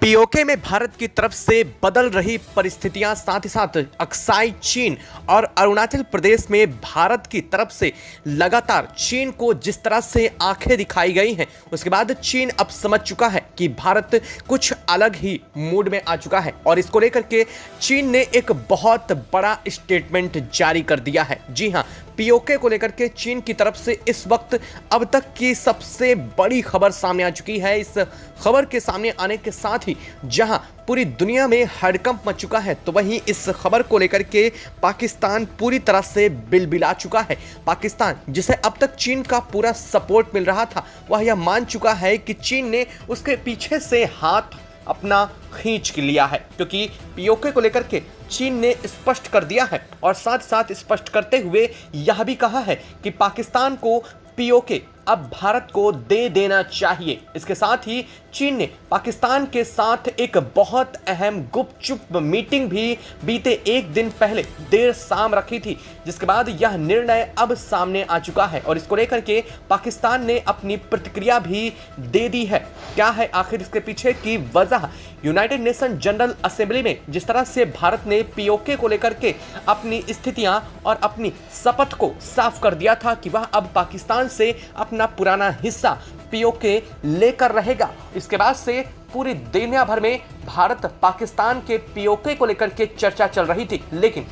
PoK में भारत की तरफ से बदल रही परिस्थितियां, साथ ही साथ अक्साई चीन और अरुणाचल प्रदेश में भारत की तरफ से लगातार चीन को जिस तरह से आंखें दिखाई गई हैं, उसके बाद चीन अब समझ चुका है कि भारत कुछ अलग ही मूड में आ चुका है और इसको लेकर के चीन ने एक बहुत बड़ा स्टेटमेंट जारी कर दिया है। जी हां, पीओके को लेकर के चीन की तरफ से इस वक्त अब तक की सबसे बड़ी खबर सामने आ चुकी है। इस खबर के सामने आने के साथ ही जहां पूरी दुनिया में हड़कंप मच चुका है, तो वहीं इस खबर को लेकर के पाकिस्तान पूरी तरह से बिलबिला चुका है। पाकिस्तान, जिसे अब तक चीन का पूरा सपोर्ट मिल रहा था, वह यह मान चुका है कि चीन ने उसके पीछे से हाथ अपना खींच के लिया है, क्योंकि पीओके को लेकर के चीन ने स्पष्ट कर दिया है और साथ साथ स्पष्ट करते हुए यह भी कहा है कि पाकिस्तान को पीओके अब भारत को दे देना चाहिए। इसके साथ ही चीन ने पाकिस्तान के साथ एक बहुत अहम गुपचुप मीटिंग भी बीते एक दिन पहले देर शाम रखी थी, जिसके बाद यह निर्णय अब सामने आ चुका है और इसको लेकर के पाकिस्तान ने अपनी प्रतिक्रिया भी दे दी है। क्या है आखिर इसके पीछे की वजह? यूनाइटेड नेशन जनरल असेंबली में जिस तरह से भारत ने पीओके को लेकर के अपनी स्थितियां और अपनी शपथ को साफ कर दिया था कि वह अब पाकिस्तान से अपना पुराना हिस्सा पीओके लेकर रहेगा, इसके बाद से पूरी दुनिया भर में भारत पाकिस्तान के पीओके को लेकर के चर्चा चल रही थी। लेकिन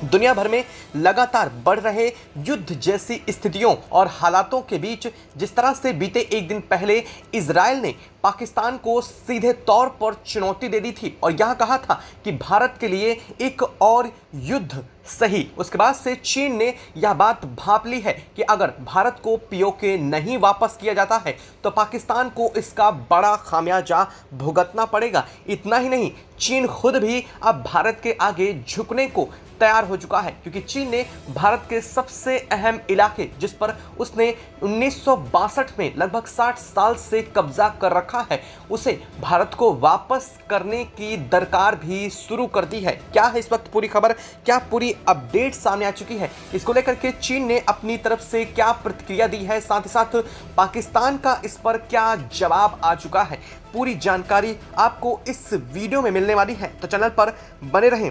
दुनिया भर में लगातार बढ़ रहे युद्ध जैसी स्थितियों और हालातों के बीच जिस तरह से बीते एक दिन पहले इजराइल ने पाकिस्तान को सीधे तौर पर चुनौती दे दी थी और यह कहा था कि भारत के लिए एक और युद्ध सही, उसके बाद से चीन ने यह बात भांप ली है कि अगर भारत को पीओके नहीं वापस किया जाता है तो पाकिस्तान को इसका बड़ा खामियाजा भुगतना पड़ेगा। इतना ही नहीं, चीन खुद भी अब भारत के आगे झुकने को तैयार हो चुका है, क्योंकि चीन ने भारत के सबसे अहम इलाके, जिस पर उसने 1962 में लगभग 60 साल से कब्जा कर रखा है, उसे भारत को वापस करने की दरकार भी शुरू कर दी है। क्या है इस वक्त पूरी खबर, क्या पूरी अपडेट सामने आ चुकी है, इसको लेकर के चीन ने अपनी तरफ से क्या प्रतिक्रिया दी है, साथ ही साथ पाकिस्तान का इस पर क्या जवाब आ चुका है, पूरी जानकारी आपको इस वीडियो में मिलने वाली है। तो चैनल पर बने रहें,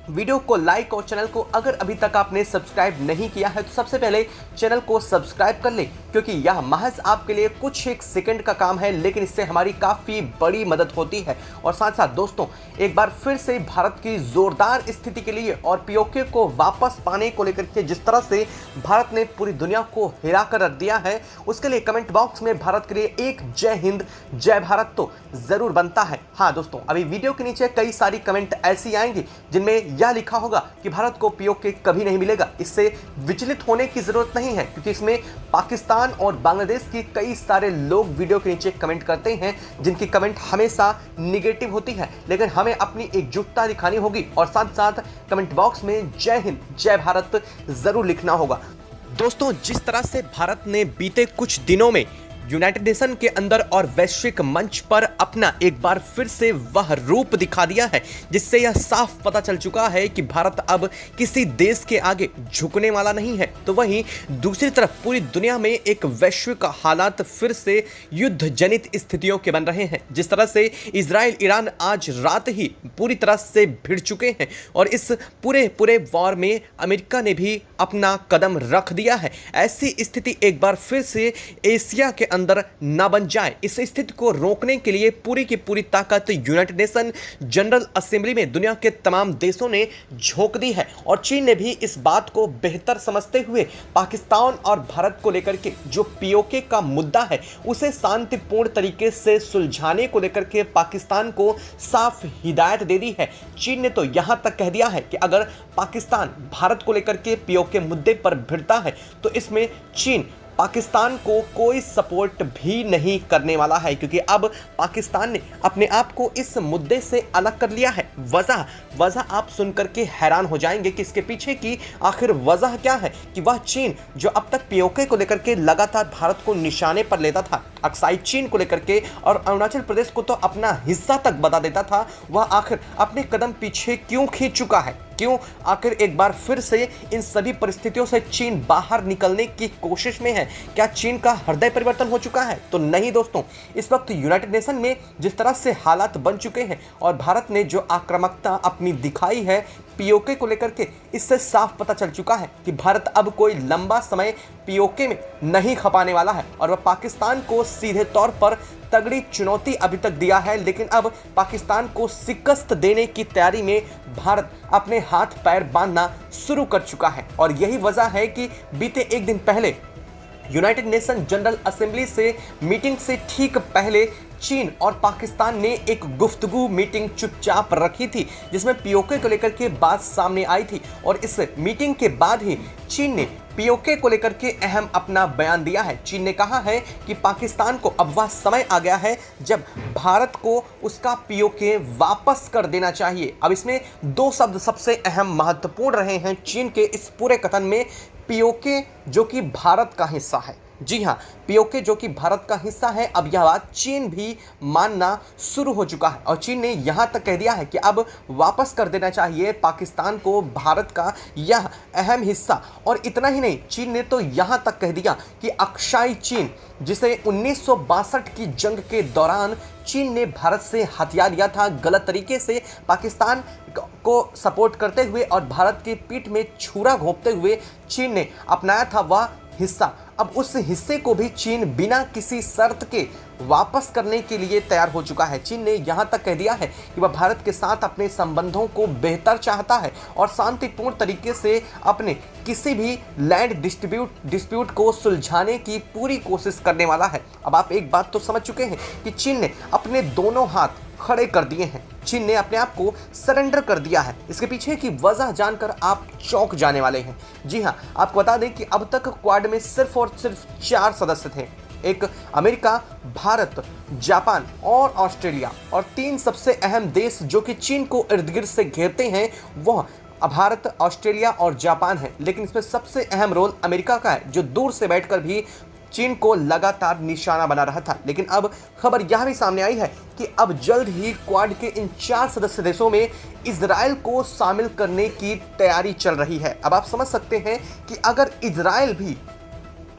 वीडियो को लाइक और चैनल को अगर अभी तक आपने सब्सक्राइब नहीं किया है तो सबसे पहले चैनल को सब्सक्राइब कर लें, क्योंकि यह महज आपके लिए कुछ एक सेकंड का काम है, लेकिन इससे हमारी काफ़ी बड़ी मदद होती है। और साथ साथ दोस्तों, एक बार फिर से भारत की जोरदार स्थिति के लिए और पीओके को वापस पाने को लेकर के जिस तरह से भारत ने पूरी दुनिया को हिला कर रख दिया है, उसके लिए कमेंट बॉक्स में भारत के लिए एक जय हिंद जय भारत तो ज़रूर बनता है। हाँ दोस्तों, अभी वीडियो के नीचे कई सारी कमेंट ऐसी आएंगी जिनमें यह लिखा होगा कि भारत को पीओके कभी नहीं मिलेगा। इससे विचलित होने की जरूरत नहीं है, क्योंकि इसमें पाकिस्तान और बांग्लादेश के कई सारे लोग वीडियो के नीचे कमेंट करते हैं, जिनकी कमेंट हमेशा निगेटिव होती है, लेकिन हमें अपनी एकजुटता दिखानी होगी और साथ साथ कमेंट बॉक्स में जय हिंद जय भारत जरूर लिखना होगा। दोस्तों, जिस तरह से भारत ने बीते कुछ दिनों में यूनाइटेड नेशन के अंदर और वैश्विक मंच पर अपना एक बार फिर से वह रूप दिखा दिया है, जिससे यह साफ पता चल चुका है कि भारत अब किसी देश के आगे झुकने वाला नहीं है, तो वहीं दूसरी तरफ पूरी दुनिया में एक वैश्विक हालात फिर से युद्ध जनित स्थितियों के बन रहे हैं। जिस तरह से इजराइल ईरान आज रात ही पूरी तरह से भिड़ चुके हैं और इस पूरे वॉर में अमेरिका ने भी अपना कदम रख दिया है। ऐसी स्थिति एक बार फिर से एशिया के अंदर ना बन जाए, इस स्थिति को रोकने के लिए पूरी की पूरी ताकत यूनाइटेड नेशन जनरल असेंबली में दुनिया के तमाम देशों ने झोंक दी है और चीन ने भी इस बात को बेहतर समझते हुए पाकिस्तान और भारत को लेकर के जो पीओके का मुद्दा है, उसे शांतिपूर्ण तरीके से सुलझाने को लेकर के पाकिस्तान को साफ हिदायत दे दी है। चीन ने तो यहां तक कह दिया है कि अगर पाकिस्तान भारत को लेकर के पीओके मुद्दे पर भिड़ता है तो इसमें चीन पाकिस्तान को कोई सपोर्ट भी नहीं करने वाला है, क्योंकि अब पाकिस्तान ने अपने आप को इस मुद्दे से अलग कर लिया है। वजह आप सुनकर के हैरान हो जाएंगे कि इसके पीछे की आखिर वजह क्या है, कि वह चीन जो अब तक पीओके को लेकर के लगातार भारत को निशाने पर लेता था, अक्साई चीन को लेकर के और अरुणाचल प्रदेश को तो अपना हिस्सा तक बता देता था, वह आखिर अपने कदम पीछे क्यों खींच चुका है। क्यों आखिर एक बार फिर से इन सभी परिस्थितियों से चीन बाहर निकलने की कोशिश में है? क्या चीन का हृदय परिवर्तन हो चुका है? तो नहीं दोस्तों, इस वक्त यूनाइटेड नेशन में जिस तरह से हालात बन चुके हैं और भारत ने जो आक्रामकता अपनी दिखाई है पीओके को लेकर के, इससे साफ पता चल चुका है कि भारत अब कोई लंबा समय पीओके में नहीं खपाने वाला है और वह पाकिस्तान को सीधे तौर पर तगड़ी चुनौती अभी तक दिया है। लेकिन अब पाकिस्तान को शिकस्त देने की तैयारी में भारत अपने हाथ पैर बांधना शुरू कर चुका है और यही वजह है कि बीते एक दिन पहले यूनाइटेड नेशन जनरल असेंबली से मीटिंग से ठीक पहले चीन और पाकिस्तान ने एक गुफ्तगू मीटिंग चुपचाप रखी थी, जिसमें पीओके को लेकर के बात सामने आई थी और इस मीटिंग के बाद ही चीन ने पीओके को लेकर के अहम अपना बयान दिया है। चीन ने कहा है कि पाकिस्तान को अब वह समय आ गया है जब भारत को उसका पीओके वापस कर देना चाहिए। अब इसमें दो शब्द सबसे अहम महत्वपूर्ण रहे हैं चीन के इस पूरे कथन में, पीओके जो कि भारत का हिस्सा है। जी हाँ, पीओके जो कि भारत का हिस्सा है, अब यह बात चीन भी मानना शुरू हो चुका है और चीन ने यहाँ तक कह दिया है कि अब वापस कर देना चाहिए पाकिस्तान को भारत का यह अहम हिस्सा। और इतना ही नहीं, चीन ने तो यहाँ तक कह दिया कि अक्साई चीन, जिसे 1962 की जंग के दौरान चीन ने भारत से हथियार लिया था गलत तरीके से पाकिस्तान को सपोर्ट करते हुए और भारत की पीठ में छुरा घोंपते हुए चीन ने अपनाया था वह हिस्सा, अब उस हिस्से को भी चीन बिना किसी शर्त के वापस करने के लिए तैयार हो चुका है। चीन ने यहाँ तक कह दिया है कि वह भारत के साथ अपने संबंधों को बेहतर चाहता है और शांतिपूर्ण तरीके से अपने किसी भी लैंड डिस्प्यूट को सुलझाने की पूरी कोशिश करने वाला है। अब आप एक बात तो समझ चुके हैं कि चीन ने अपने दोनों हाथ खड़े कर दिए हैं, चीन ने अपने आप को सरेंडर कर दिया है। इसके पीछे की वजह जानकर आप चौंक जाने वाले हैं। जी हाँ, आपको बता दें कि अब तक क्वाड में सिर्फ और सिर्फ 4 सदस्य थे, एक अमेरिका, भारत, जापान और ऑस्ट्रेलिया, और 3 सबसे अहम देश जो कि चीन को इर्द गिर्द से घेरते हैं वह भारत, ऑस्ट्रेलिया और जापान है। लेकिन इसमें सबसे अहम रोल अमेरिका का है, जो दूर से बैठकर भी चीन को लगातार निशाना बना रहा था। लेकिन अब खबर यह भी सामने आई है कि अब जल्द ही क्वाड के इन 4 सदस्य देशों में इजराइल को शामिल करने की तैयारी चल रही है। अब आप समझ सकते हैं कि अगर इजराइल भी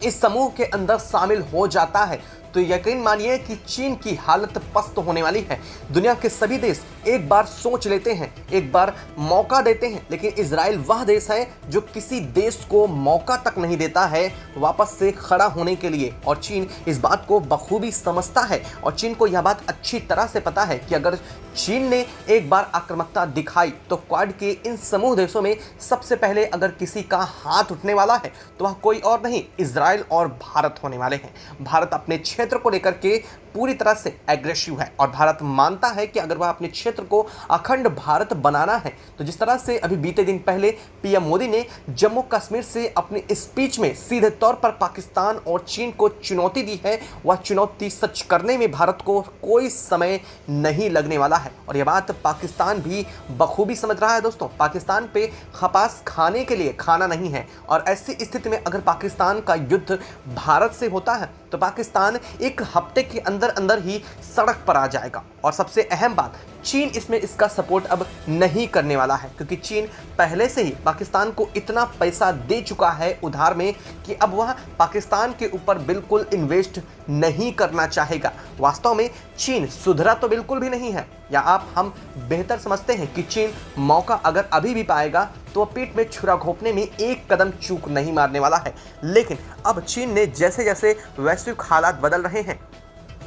इस समूह के अंदर शामिल हो जाता है तो यकीन मानिए कि चीन की हालत पस्त होने वाली है। दुनिया के सभी देश एक बार सोच लेते हैं, एक बार मौका देते हैं, लेकिन इजराइल वह देश है जो किसी देश को मौका तक नहीं देता है वापस से खड़ा होने के लिए, और चीन इस बात को बखूबी समझता है और चीन को यह बात अच्छी तरह से पता है कि अगर चीन ने एक बार आक्रामकता दिखाई तो क्वाड के इन समूह देशों में सबसे पहले अगर किसी का हाथ उठने वाला है तो वह कोई और नहीं, इजराइल और भारत होने वाले हैं। भारत अपने क्षेत्र को लेकर के पूरी तरह से एग्रेसिव है और भारत मानता है कि अगर वह अपने क्षेत्र को अखंड भारत बनाना है तो जिस तरह से अभी बीते दिन पहले पीएम मोदी ने जम्मू कश्मीर से अपनी स्पीच में सीधे तौर पर पाकिस्तान और चीन को चुनौती दी है, वह चुनौती सच करने में भारत को कोई समय नहीं लगने वाला है और यह बात पाकिस्तान भी बखूबी समझ रहा है। दोस्तों, पाकिस्तान पे खपास खाने के लिए खाना नहीं है और ऐसी स्थिति में अगर पाकिस्तान का युद्ध भारत से होता है तो पाकिस्तान एक हफ्ते के अंदर अंदर ही सड़क पर आ जाएगा। और सबसे अहम बात, चीन इसमें इसका सपोर्ट अब नहीं करने वाला है क्योंकि चीन पहले से ही पाकिस्तान को इतना पैसा दे चुका है उधार में कि अब वह पाकिस्तान के ऊपर बिल्कुल इन्वेस्ट नहीं करना चाहेगा। वास्तव में चीन सुधरा तो बिल्कुल भी नहीं है, या हम बेहतर समझते हैं कि चीन मौका अगर अभी भी पाएगा तो पीठ में छुरा घोंपने में एक कदम चूक नहीं मारने वाला है। लेकिन अब चीन ने जैसे जैसे वैश्विक हालात बदल रहे हैं,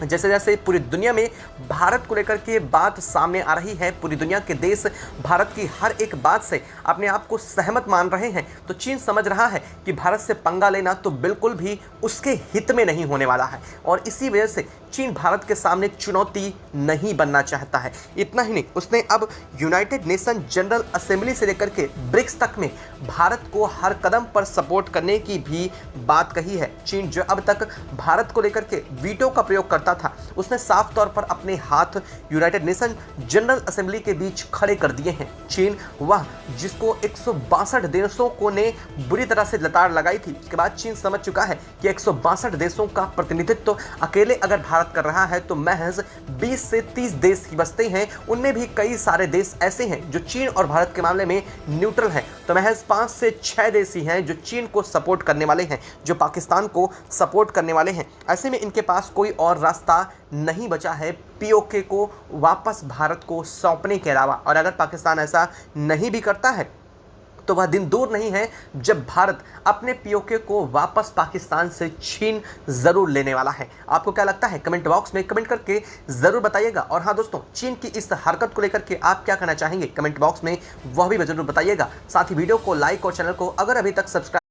जैसे जैसे पूरी दुनिया में भारत को लेकर के बात सामने आ रही है, पूरी दुनिया के देश भारत की हर एक बात से अपने आप को सहमत मान रहे हैं, तो चीन समझ रहा है कि भारत से पंगा लेना तो बिल्कुल भी उसके हित में नहीं होने वाला है और इसी वजह से चीन भारत के सामने चुनौती नहीं बनना चाहता है। इतना ही नहीं, उसने अब यूनाइटेड नेशन जनरल असेंबली से लेकर के ब्रिक्स तक में भारत को हर कदम पर सपोर्ट करने की भी बात कही है। चीन जो अब तक भारत को लेकर के वीटो का प्रयोग करता चाहता था, उसने साफ तौर पर अपने हाथ यूनाइटेड नेशन जनरल असेंबली के बीच खड़े कर दिए हैं। चीन वह जिसको 162 देशों को ने बुरी तरह से लताड़ लगाई थी, उसके बाद चीन समझ चुका है कि 162 देशों का प्रतिनिधित्व अकेले अगर भारत कर रहा है तो महज 20 से 30 देश ही बचते हैं। उनमें भी कई सारे देश ऐसे हैं जो चीन और भारत के मामले में न्यूट्रल हैं, तो महज 5 से 6 देश ही हैं जो चीन को सपोर्ट करने वाले हैं, जो पाकिस्तान को सपोर्ट करने वाले हैं। ऐसे में इनके पास कोई और रास्ता नहीं बचा है पीओके को वापस भारत को सौंपने के अलावा। और अगर पाकिस्तान ऐसा नहीं भी करता है तो वह दिन दूर नहीं है जब भारत अपने पीओके को वापस पाकिस्तान से छीन जरूर लेने वाला है। आपको क्या लगता है कमेंट बॉक्स में कमेंट करके जरूर बताइएगा। और हाँ दोस्तों, चीन की इस हरकत को लेकर के आप क्या कहना चाहेंगे कमेंट बॉक्स में वह भी जरूर बताइएगा। साथ ही वीडियो को लाइक और चैनल को अगर अभी तक सब्सक्राइब